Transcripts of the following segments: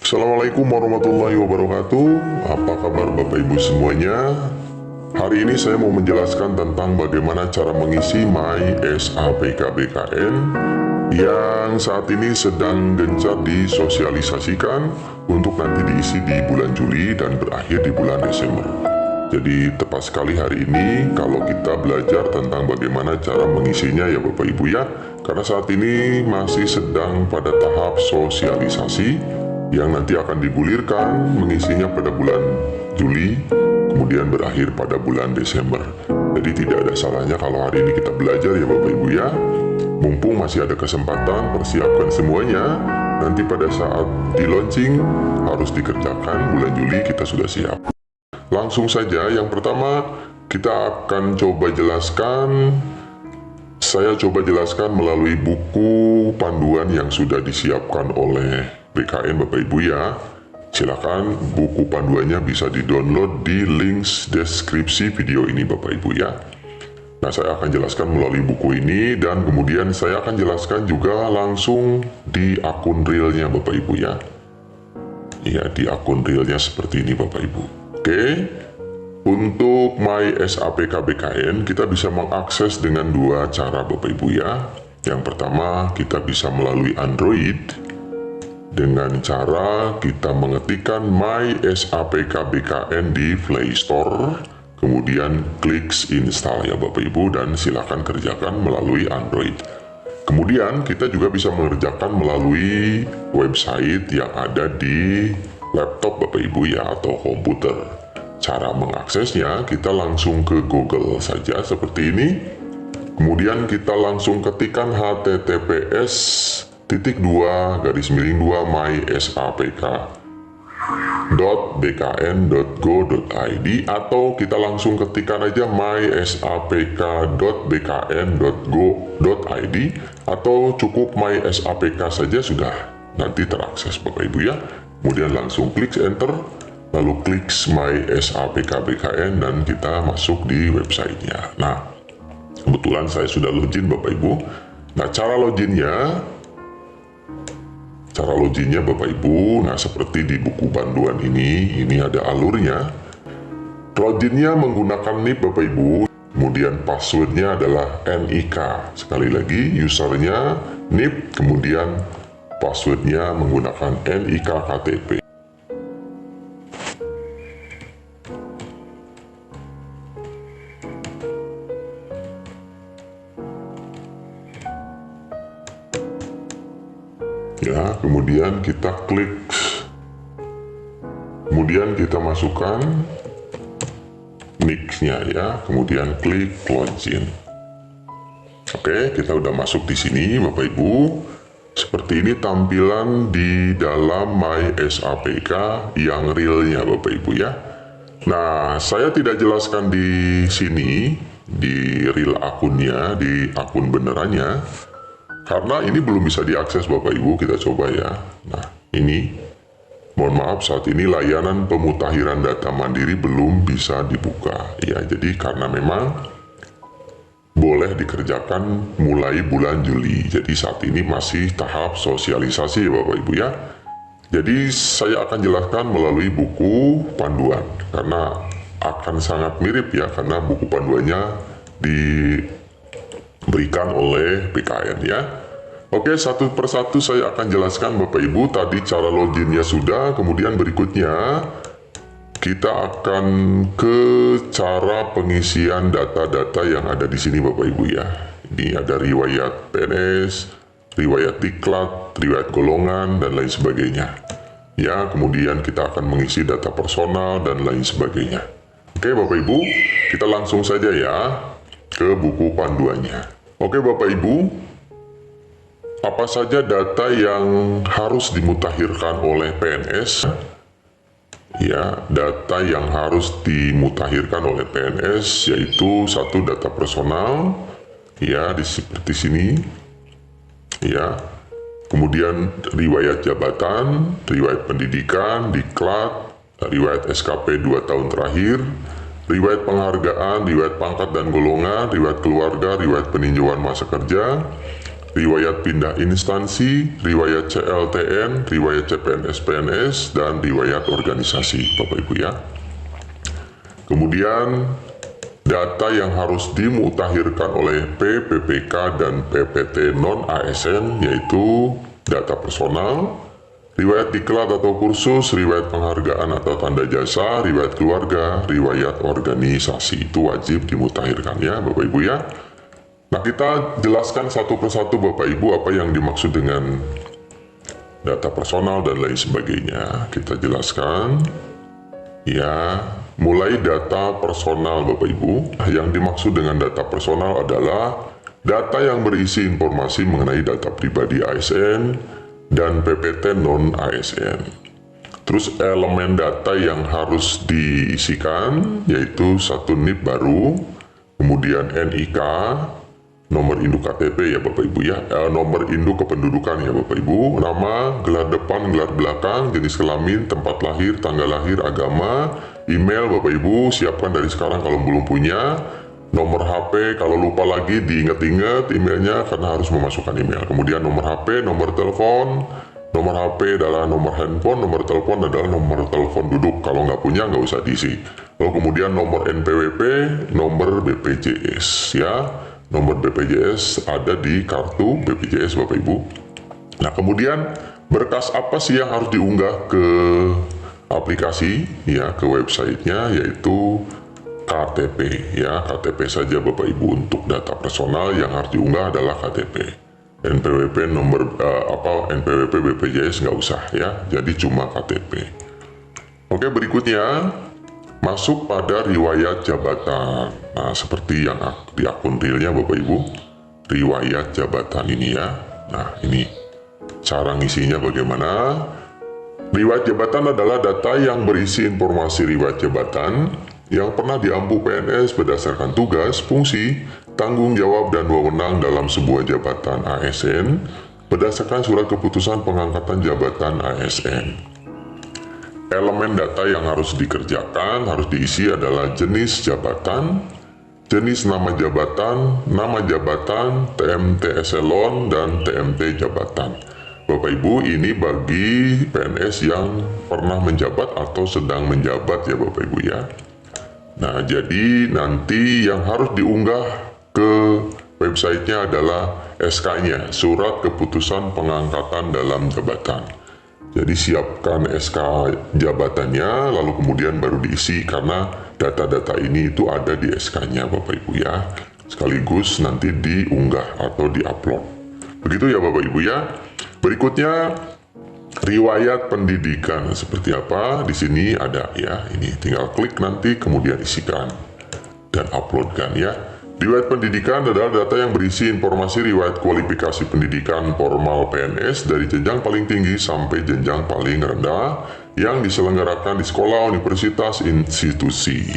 Assalamualaikum warahmatullahi wabarakatuh. Apa kabar Bapak Ibu semuanya? Hari ini saya mau menjelaskan tentang bagaimana cara mengisi My SAPK-BKN yang saat ini sedang gencar disosialisasikan untuk nanti diisi di bulan Juli dan berakhir di bulan Desember. Jadi tepat sekali hari ini kalau kita belajar tentang bagaimana cara mengisinya ya Bapak Ibu ya. Karena saat ini masih sedang pada tahap sosialisasi yang nanti akan digulirkan mengisinya pada bulan Juli, kemudian berakhir pada bulan Desember. Jadi tidak ada salahnya kalau hari ini kita belajar ya Bapak Ibu ya. Mumpung masih ada kesempatan, persiapkan semuanya. Nanti pada saat di launching harus dikerjakan, bulan Juli kita sudah siap. Langsung saja, yang pertama kita akan coba jelaskan. Saya coba jelaskan melalui buku panduan yang sudah disiapkan oleh BKN Bapak Ibu ya. Silakan buku panduannya bisa di-download di link deskripsi video ini Bapak Ibu ya. Nah, saya akan jelaskan melalui buku ini dan kemudian saya akan jelaskan juga langsung di akun realnya Bapak Ibu ya. Ya, di akun realnya seperti ini Bapak Ibu. Oke. Untuk My SAPK-BKN kita bisa mengakses dengan dua cara Bapak Ibu ya. Yang pertama kita bisa melalui Android dengan cara kita mengetikkan My SAPK-BKN di Play Store, kemudian klik install ya Bapak Ibu dan silakan kerjakan melalui Android. Kemudian kita juga bisa mengerjakan melalui website yang ada di laptop Bapak Ibu ya atau komputer. Cara mengaksesnya kita langsung ke Google saja seperti ini. Kemudian kita langsung ketikkan https://my.sapk.bkn.go.id atau kita langsung ketikkan aja my.sapk.bkn.go.id atau cukup my SAPK saja sudah nanti terakses Bapak Ibu ya. Kemudian langsung klik enter, lalu klik My SAPK-BKN dan kita masuk di websitenya. Nah, kebetulan saya sudah login Bapak Ibu. Nah, cara loginnya Bapak Ibu, nah seperti di buku panduan ini ada alurnya. Loginnya menggunakan NIP Bapak Ibu, kemudian passwordnya adalah NIK. Sekali lagi, usernya NIP, kemudian passwordnya menggunakan NIK KTP. Ya, kemudian kita klik, kemudian kita masukkan nicknya ya, kemudian klik login. Oke, kita udah masuk di sini Bapak Ibu. Seperti ini tampilan di dalam My SAPK yang realnya Bapak Ibu ya. Nah, saya tidak jelaskan di sini di real akunnya, di akun benerannya. Karena ini belum bisa diakses Bapak Ibu, kita coba ya. Nah, ini, mohon maaf saat ini layanan pemutakhiran data mandiri belum bisa dibuka. Ya, jadi karena memang boleh dikerjakan mulai bulan Juli. Jadi saat ini masih tahap sosialisasi Bapak Ibu ya. Jadi saya akan jelaskan melalui buku panduan. Karena akan sangat mirip ya, karena buku panduannya diberikan oleh BKN ya. Oke, satu persatu saya akan jelaskan Bapak Ibu. Tadi cara loginnya sudah, kemudian berikutnya kita akan ke cara pengisian data-data yang ada di sini Bapak Ibu ya. Ini ada riwayat PNS, riwayat diklat, riwayat golongan dan lain sebagainya. Ya, kemudian kita akan mengisi data personal dan lain sebagainya. Oke Bapak Ibu, kita langsung saja ya ke buku panduannya. Oke Bapak Ibu, apa saja data yang harus dimutakhirkan oleh PNS? Ya, data yang harus dimutakhirkan oleh PNS yaitu satu data personal, ya seperti sini, ya. Kemudian riwayat jabatan, riwayat pendidikan, diklat, riwayat SKP 2 tahun terakhir, riwayat penghargaan, riwayat pangkat dan golongan, riwayat keluarga, riwayat peninjauan masa kerja, riwayat pindah instansi, riwayat CLTN, riwayat CPNS/PNS, dan riwayat organisasi, Bapak Ibu ya. Kemudian data yang harus dimutakhirkan oleh PPPK dan PPT non-ASN yaitu data personal, riwayat diklat atau kursus, riwayat penghargaan atau tanda jasa, riwayat keluarga, riwayat organisasi. Itu wajib dimutakhirkan ya Bapak Ibu ya. Nah, kita jelaskan satu persatu Bapak Ibu apa yang dimaksud dengan data personal dan lain sebagainya. Kita jelaskan ya, mulai data personal Bapak Ibu. Yang dimaksud dengan data personal adalah data yang berisi informasi mengenai data pribadi ASN dan PPT non-ASN. Terus elemen data yang harus diisikan yaitu satu NIP baru, kemudian NIK, nomor induk KTP ya Bapak Ibu ya, nomor induk kependudukan ya Bapak Ibu, nama, gelar depan, gelar belakang, jenis kelamin, tempat lahir, tanggal lahir, agama, email Bapak Ibu, siapkan dari sekarang kalau belum punya, nomor HP, kalau lupa lagi diingat-ingat emailnya karena harus memasukkan email, kemudian nomor HP, nomor telepon, nomor HP adalah nomor handphone, nomor telepon adalah nomor telepon duduk, kalau nggak punya nggak usah diisi, lalu kemudian nomor NPWP, nomor BPJS ya. Nomor BPJS ada di kartu BPJS Bapak Ibu. Nah, kemudian berkas apa sih yang harus diunggah ke aplikasi ya, ke websitenya, yaitu KTP ya. KTP saja Bapak Ibu untuk data personal yang harus diunggah adalah KTP. NPWP nomor NPWP BPJS nggak usah ya, jadi cuma KTP. Oke, berikutnya masuk pada riwayat jabatan. Nah, seperti yang di akun realnya Bapak Ibu, riwayat jabatan ini ya. Nah, ini cara ngisinya bagaimana. Riwayat jabatan adalah data yang berisi informasi riwayat jabatan yang pernah diampu PNS berdasarkan tugas, fungsi, tanggung jawab, dan wewenang dalam sebuah jabatan ASN berdasarkan surat keputusan pengangkatan jabatan ASN. Elemen data yang harus dikerjakan, harus diisi adalah jenis jabatan, jenis nama jabatan, TMT eselon, dan TMT jabatan. Bapak Ibu, ini bagi PNS yang pernah menjabat atau sedang menjabat ya Bapak Ibu ya. Nah, jadi nanti yang harus diunggah ke websitenya adalah SK-nya, surat keputusan pengangkatan dalam jabatan. Jadi siapkan SK jabatannya, lalu kemudian baru diisi karena data-data ini itu ada di SK-nya Bapak Ibu ya. Sekaligus nanti diunggah atau diupload. Begitu ya Bapak Ibu ya. Berikutnya riwayat pendidikan seperti apa? Di sini ada ya. Ini tinggal klik nanti kemudian isikan dan uploadkan ya. Riwayat pendidikan adalah data yang berisi informasi riwayat kualifikasi pendidikan formal PNS dari jenjang paling tinggi sampai jenjang paling rendah yang diselenggarakan di sekolah, universitas, institusi.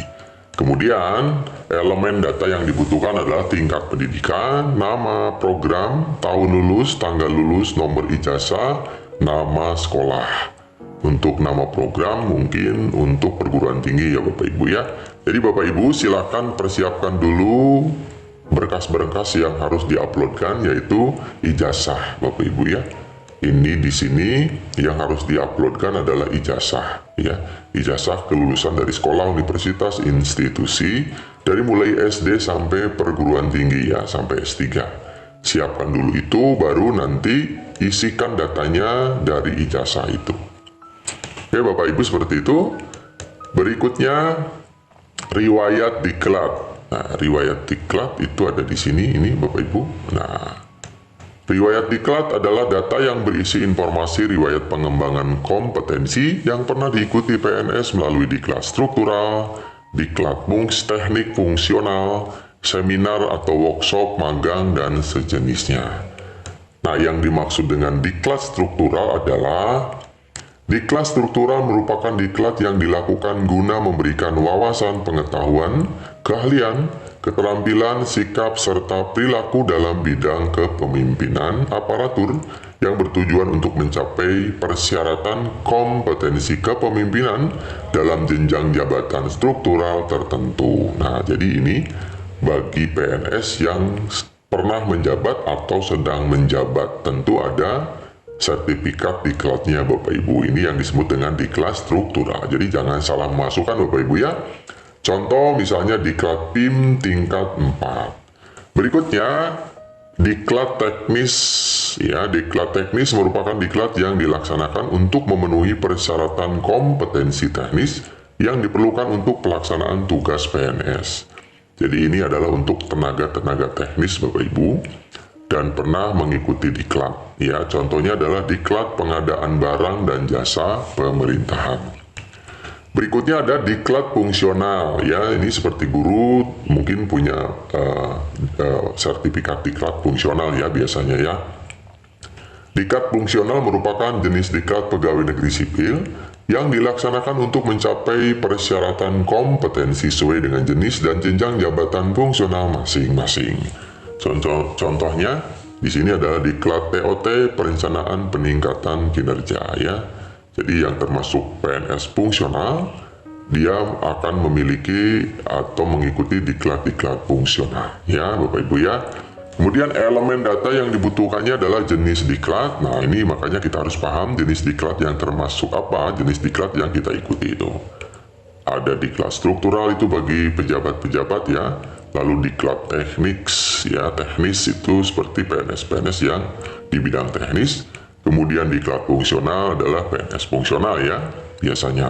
Kemudian, elemen data yang dibutuhkan adalah tingkat pendidikan, nama program, tahun lulus, tanggal lulus, nomor ijazah, nama sekolah. Untuk nama program mungkin untuk perguruan tinggi ya Bapak Ibu ya. Jadi Bapak Ibu silakan persiapkan dulu berkas-berkas yang harus diuploadkan, yaitu ijazah Bapak Ibu ya. Ini di sini yang harus diuploadkan adalah ijazah ya. Ijazah kelulusan dari sekolah, universitas, institusi dari mulai SD sampai perguruan tinggi ya, sampai S3. Siapkan dulu itu, baru nanti isikan datanya dari ijazah itu. Oke Bapak Ibu, seperti itu. Berikutnya riwayat diklat. Nah, riwayat diklat itu ada di sini ini Bapak Ibu. Nah, riwayat diklat adalah data yang berisi informasi riwayat pengembangan kompetensi yang pernah diikuti PNS melalui diklat struktural, diklat teknik fungsional, seminar atau workshop, magang, dan sejenisnya. Nah, yang dimaksud dengan diklat struktural adalah diklat struktural merupakan diklat yang dilakukan guna memberikan wawasan pengetahuan, keahlian, keterampilan, sikap, serta perilaku dalam bidang kepemimpinan aparatur yang bertujuan untuk mencapai persyaratan kompetensi kepemimpinan dalam jenjang jabatan struktural tertentu. Nah, jadi ini bagi PNS yang pernah menjabat atau sedang menjabat. Tentu ada sertifikat diklatnya Bapak Ibu. Ini yang disebut dengan diklat struktural. Jadi jangan salah memasukkan Bapak Ibu ya. Contoh misalnya diklat PIM tingkat 4. Berikutnya diklat teknis ya. Diklat teknis merupakan diklat yang dilaksanakan untuk memenuhi persyaratan kompetensi teknis yang diperlukan untuk pelaksanaan tugas PNS. Jadi ini adalah untuk tenaga-tenaga teknis Bapak Ibu dan pernah mengikuti diklat ya. Contohnya adalah diklat pengadaan barang dan jasa pemerintahan. Berikutnya ada diklat fungsional ya. Ini seperti guru mungkin punya sertifikat diklat fungsional ya biasanya ya. Diklat fungsional merupakan jenis diklat pegawai negeri sipil yang dilaksanakan untuk mencapai persyaratan kompetensi sesuai dengan jenis dan jenjang jabatan fungsional masing-masing. Contohnya di sini adalah diklat TOT perencanaan peningkatan kinerja ya. Jadi yang termasuk PNS fungsional, dia akan memiliki atau mengikuti diklat-diklat fungsional ya Bapak Ibu ya. Kemudian elemen data yang dibutuhkannya adalah jenis diklat. Nah ini makanya kita harus paham jenis diklat yang termasuk apa, jenis diklat yang kita ikuti itu. Ada diklat struktural itu bagi pejabat-pejabat ya. Lalu diklat teknis ya, teknis itu seperti PNS-PNS yang di bidang teknis. Kemudian diklat fungsional adalah PNS fungsional ya biasanya.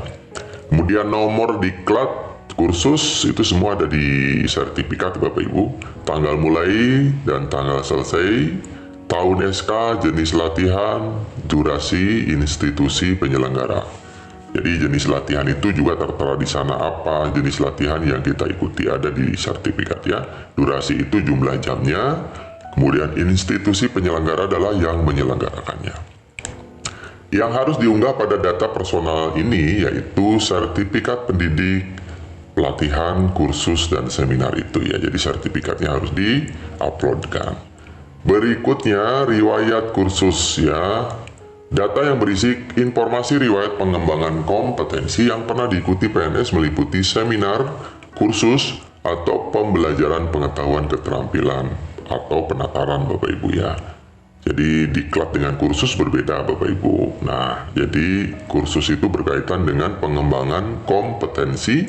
Kemudian nomor diklat kursus itu semua ada di sertifikat Bapak Ibu. Tanggal mulai dan tanggal selesai, tahun SK, jenis latihan, durasi, institusi penyelenggara. Jadi jenis latihan itu juga tertera di sana apa jenis latihan yang kita ikuti ada di sertifikat ya. Durasi itu jumlah jamnya. Kemudian institusi penyelenggara adalah yang menyelenggarakannya. Yang harus diunggah pada data personal ini yaitu sertifikat pendidik, pelatihan, kursus, dan seminar itu ya. Jadi sertifikatnya harus di-uploadkan. Berikutnya riwayat kursus ya. Data yang berisi informasi riwayat pengembangan kompetensi yang pernah diikuti PNS meliputi seminar, kursus, atau pembelajaran pengetahuan keterampilan atau penataran Bapak Ibu ya. Jadi diklat dengan kursus berbeda Bapak Ibu. Nah, jadi kursus itu berkaitan dengan pengembangan kompetensi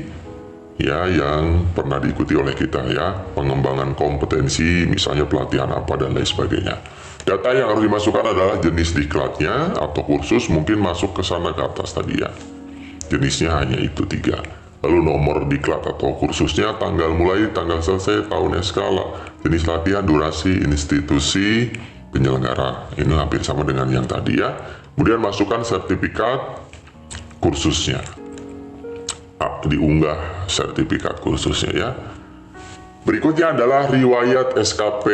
ya yang pernah diikuti oleh kita ya. Pengembangan kompetensi misalnya pelatihan apa dan lain sebagainya. Data yang harus dimasukkan adalah jenis diklatnya atau kursus mungkin masuk ke sana ke atas tadi ya. Jenisnya hanya itu 3. Lalu nomor diklat atau kursusnya, tanggal mulai, tanggal selesai, tahun SK, jenis latihan, durasi, institusi penyelenggara. Ini hampir sama dengan yang tadi ya. Kemudian masukkan sertifikat kursusnya. Diunggah sertifikat kursusnya ya. Berikutnya adalah riwayat SKP.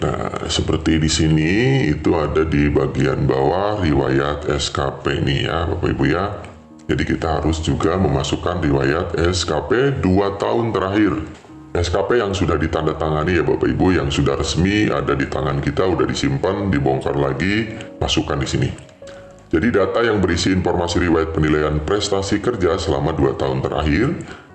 Nah, seperti di sini itu ada di bagian bawah riwayat SKP ini ya, Bapak Ibu ya. Jadi kita harus juga memasukkan riwayat SKP 2 tahun terakhir. SKP yang sudah ditandatangani ya Bapak Ibu, yang sudah resmi ada di tangan kita, udah disimpan, dibongkar lagi, masukkan di sini. Jadi data yang berisi informasi riwayat penilaian prestasi kerja selama 2 tahun terakhir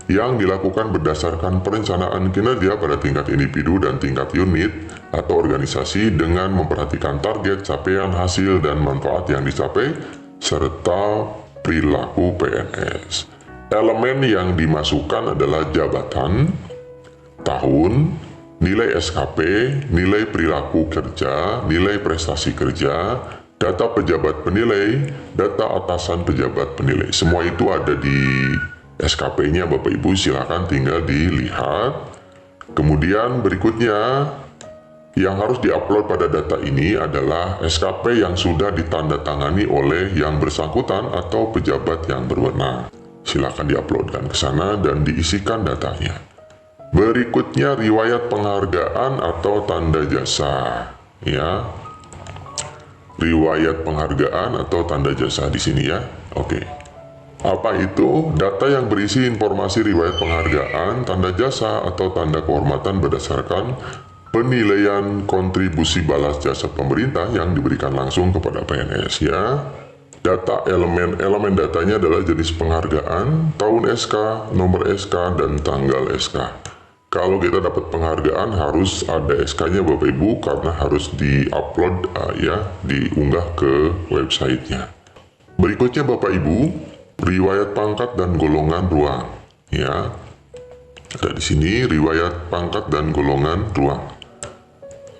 yang dilakukan berdasarkan perencanaan kinerja pada tingkat individu dan tingkat unit atau organisasi dengan memperhatikan target, capaian, hasil, dan manfaat yang dicapai, serta perilaku PNS. Elemen yang dimasukkan adalah jabatan, tahun, nilai SKP, nilai perilaku kerja, nilai prestasi kerja, data pejabat penilai, data atasan pejabat penilai. Semua itu ada di SKP-nya Bapak Ibu, silakan tinggal dilihat. Kemudian berikutnya yang harus diupload pada data ini adalah SKP yang sudah ditandatangani oleh yang bersangkutan atau pejabat yang berwenang. Silakan diuploadkan ke sana dan diisikan datanya. Berikutnya riwayat penghargaan atau tanda jasa. Ya, riwayat penghargaan atau tanda jasa di sini ya. Oke. Apa itu? Data yang berisi informasi riwayat penghargaan, tanda jasa atau tanda kehormatan berdasarkan penilaian kontribusi balas jasa pemerintah yang diberikan langsung kepada PNS ya. Data elemen datanya adalah jenis penghargaan, tahun SK, nomor SK, dan tanggal SK. Kalau kita dapat penghargaan harus ada SK-nya Bapak Ibu, karena harus di-upload ya, diunggah ke websitenya. Berikutnya Bapak Ibu, riwayat pangkat dan golongan ruang. Ya, ada di sini riwayat pangkat dan golongan ruang.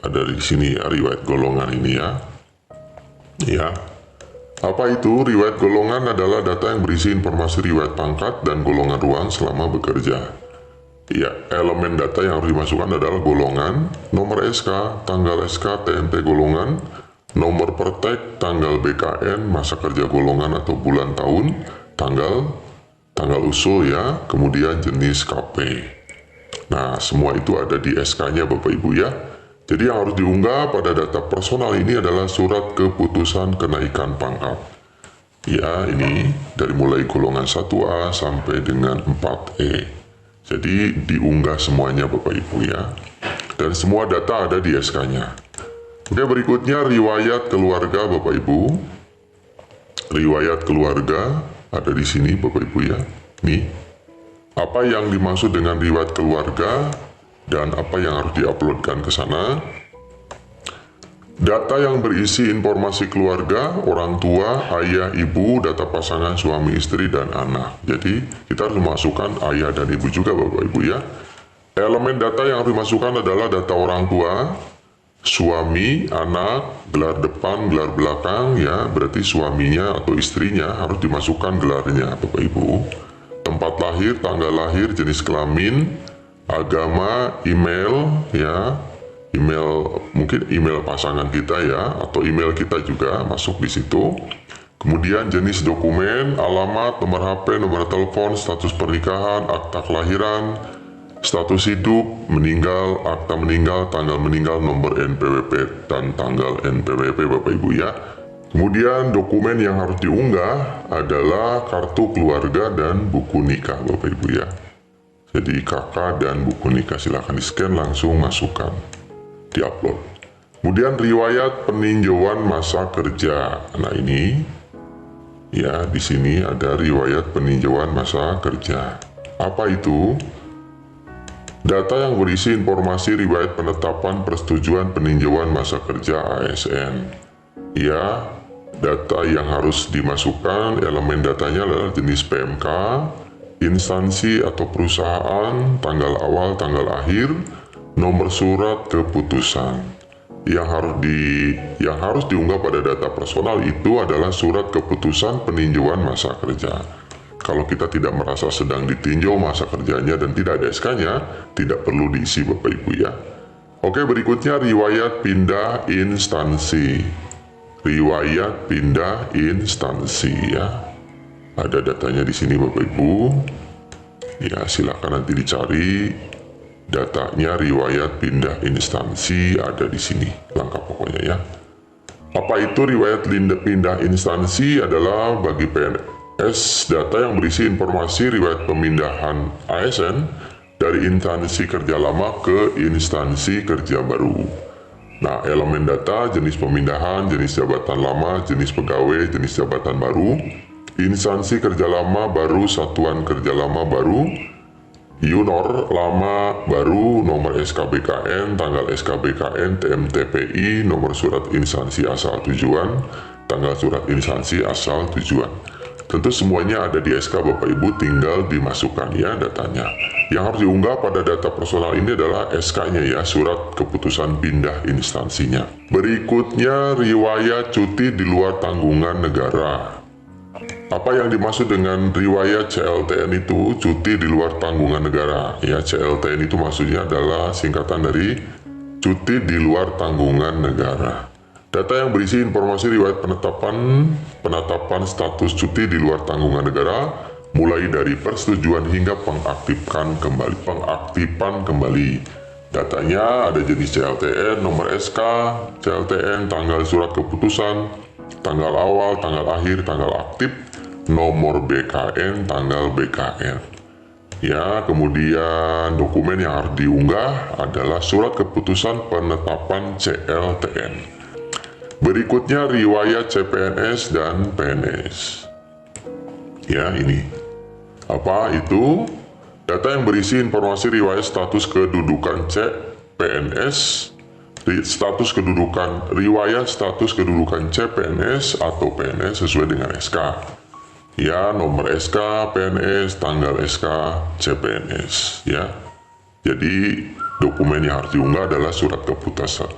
Ada di sini ya, riwayat golongan ini ya. Ya. Apa itu? Riwayat golongan adalah data yang berisi informasi riwayat pangkat dan golongan ruang selama bekerja. Ya, elemen data yang harus dimasukkan adalah golongan, nomor SK, tanggal SK, TMP golongan, nomor pertek, tanggal BKN, masa kerja golongan atau bulan tahun, tanggal usul ya, kemudian jenis KP. Nah, semua itu ada di SK-nya Bapak Ibu ya. Jadi yang harus diunggah pada data personal ini adalah surat keputusan kenaikan pangkat. Ya, ini dari mulai golongan 1A sampai dengan 4E. Jadi diunggah semuanya Bapak Ibu ya. Dan semua data ada di SK-nya. Oke, berikutnya riwayat keluarga Bapak Ibu. Riwayat keluarga ada di sini Bapak Ibu ya. Nih. Apa yang dimaksud dengan riwayat keluarga dan apa yang harus diuploadkan ke sana? Data yang berisi informasi keluarga, orang tua, ayah, ibu, data pasangan suami, istri, dan anak. Jadi kita harus memasukkan ayah dan ibu juga Bapak Ibu ya. Elemen data yang harus dimasukkan adalah data orang tua, suami, anak, gelar depan, gelar belakang ya. Berarti suaminya atau istrinya harus dimasukkan gelarnya Bapak Ibu. Tempat lahir, tanggal lahir, jenis kelamin, agama, email ya. Email, mungkin email pasangan kita ya, atau email kita juga masuk di situ. Kemudian jenis dokumen, alamat, nomor HP, nomor telepon, status pernikahan, akta kelahiran, status hidup, meninggal, akta meninggal, tanggal meninggal, nomor NPWP, dan tanggal NPWP Bapak Ibu ya. Kemudian dokumen yang harus diunggah adalah kartu keluarga dan buku nikah Bapak Ibu ya. Jadi KK dan buku nikah silahkan di-scan, langsung masukkan, di-upload. Kemudian riwayat peninjauan masa kerja. Nah ini ya, di sini ada riwayat peninjauan masa kerja. Apa itu? Data yang berisi informasi riwayat penetapan persetujuan peninjauan masa kerja ASN. Ya, data yang harus dimasukkan, elemen datanya adalah jenis PMK, instansi atau perusahaan, tanggal awal, tanggal akhir, nomor surat keputusan. Yang harus diunggah pada data personal itu adalah surat keputusan peninjauan masa kerja. Kalau kita tidak merasa sedang ditinjau masa kerjanya dan tidak ada SK-nya, tidak perlu diisi Bapak Ibu ya. Oke, berikutnya riwayat pindah instansi. Riwayat pindah instansi ya. Ada datanya di sini Bapak Ibu. Ya, silakan nanti dicari. Datanya riwayat pindah instansi ada di sini, lengkap pokoknya ya. Apa itu riwayat pindah instansi? Adalah bagi PNS data yang berisi informasi riwayat pemindahan ASN dari instansi kerja lama ke instansi kerja baru. Nah, elemen data, jenis pemindahan, jenis jabatan lama, jenis pegawai, jenis jabatan baru, instansi kerja lama baru, satuan kerja lama baru, Yunor lama baru, nomor SKBKN, tanggal SKBKN, TMTPI, nomor surat instansi asal tujuan, tanggal surat instansi asal tujuan. Tentu semuanya ada di SK Bapak Ibu, tinggal dimasukkan ya datanya. Yang harus diunggah pada data personal ini adalah SK-nya ya, surat keputusan pindah instansinya. Berikutnya riwayat cuti di luar tanggungan negara. Apa yang dimaksud dengan riwayat CLTN itu? Cuti di luar tanggungan negara. Ya, CLTN itu maksudnya adalah singkatan dari cuti di luar tanggungan negara. Data yang berisi informasi riwayat penetapan status cuti di luar tanggungan negara, mulai dari persetujuan hingga pengaktifan kembali. Datanya ada jenis CLTN, nomor SK, CLTN, tanggal surat keputusan, tanggal awal, tanggal akhir, tanggal aktif, nomor BKN, tanggal BKN. Ya, kemudian dokumen yang harus diunggah adalah surat keputusan penetapan CLTN. Berikutnya riwayat CPNS dan PNS. Ya, ini. Apa itu? Data yang berisi informasi riwayat status kedudukan CPNS, riwayat status kedudukan CPNS atau PNS sesuai dengan SK. Ya, nomor SK PNS, tanggal SK CPNS, ya. Jadi dokumen yang harus diunggah adalah surat keputusan.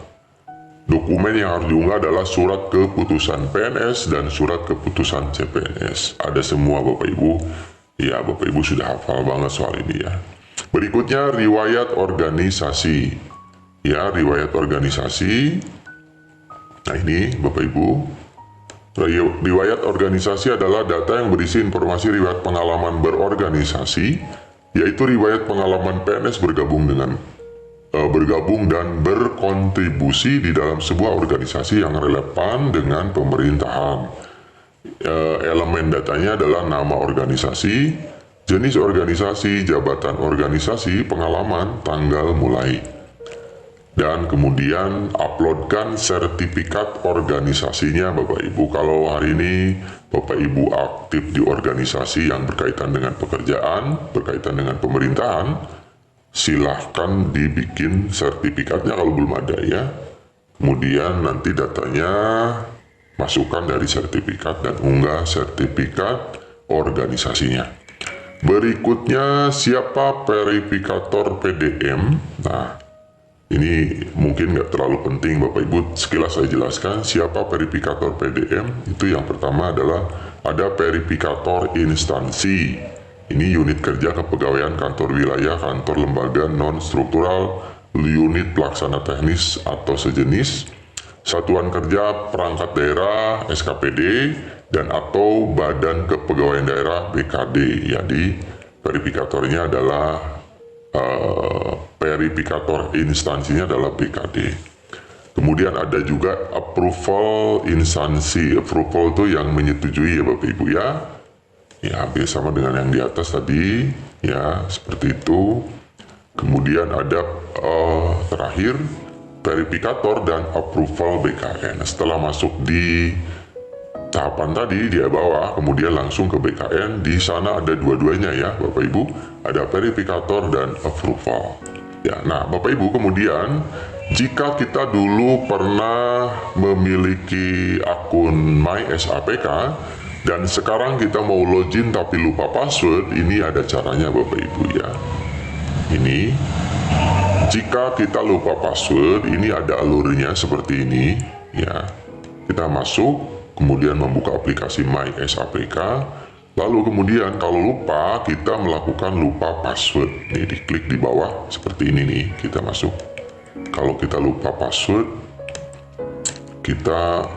Dokumen yang harus diunggah adalah surat keputusan PNS dan surat keputusan CPNS. Ada semua Bapak Ibu. Ya, Bapak Ibu sudah hafal banget soal ini ya. Berikutnya riwayat organisasi. Ya, riwayat organisasi. Nah ini Bapak Ibu. Riwayat organisasi adalah data yang berisi informasi riwayat pengalaman berorganisasi, yaitu riwayat pengalaman PNS bergabung dan berkontribusi di dalam sebuah organisasi yang relevan dengan pemerintahan. Elemen datanya adalah nama organisasi, jenis organisasi, jabatan organisasi, pengalaman, tanggal mulai. Dan kemudian uploadkan sertifikat organisasinya Bapak Ibu. Kalau hari ini Bapak Ibu aktif di organisasi yang berkaitan dengan pekerjaan, berkaitan dengan pemerintahan, silahkan dibikin sertifikatnya kalau belum ada ya. Kemudian nanti datanya masukkan dari sertifikat dan unggah sertifikat organisasinya. Berikutnya siapa verifikator PDM? Nah, ini mungkin nggak terlalu penting Bapak Ibu, sekilas saya jelaskan siapa verifikator PDM. Itu yang pertama adalah ada verifikator instansi. Ini unit kerja kepegawaian, kantor wilayah, kantor lembaga non-struktural, unit pelaksana teknis atau sejenis, satuan kerja perangkat daerah SKPD, dan atau badan kepegawaian daerah BKD. Jadi verifikatornya adalah verifikator instansinya adalah BKD. Kemudian ada juga approval instansi. Approval itu yang menyetujui ya Bapak Ibu ya. Ya hampir sama dengan yang di atas tadi ya, seperti itu. Kemudian ada terakhir verifikator dan approval BKN. Setelah masuk di tahapan tadi di bawah, kemudian langsung ke BKN. Di sana ada dua-duanya ya Bapak Ibu, ada verifikator dan approval ya. Nah Bapak Ibu, kemudian jika kita dulu pernah memiliki akun MySAPK dan sekarang kita mau login tapi lupa password, ini ada caranya Bapak Ibu ya. Ini jika kita lupa password, ini ada alurnya seperti ini ya. Kita masuk, kemudian membuka aplikasi MySAPK, lalu kemudian kalau lupa kita melakukan lupa password. Nih diklik di bawah seperti ini nih, kita masuk. Kalau kita lupa password, kita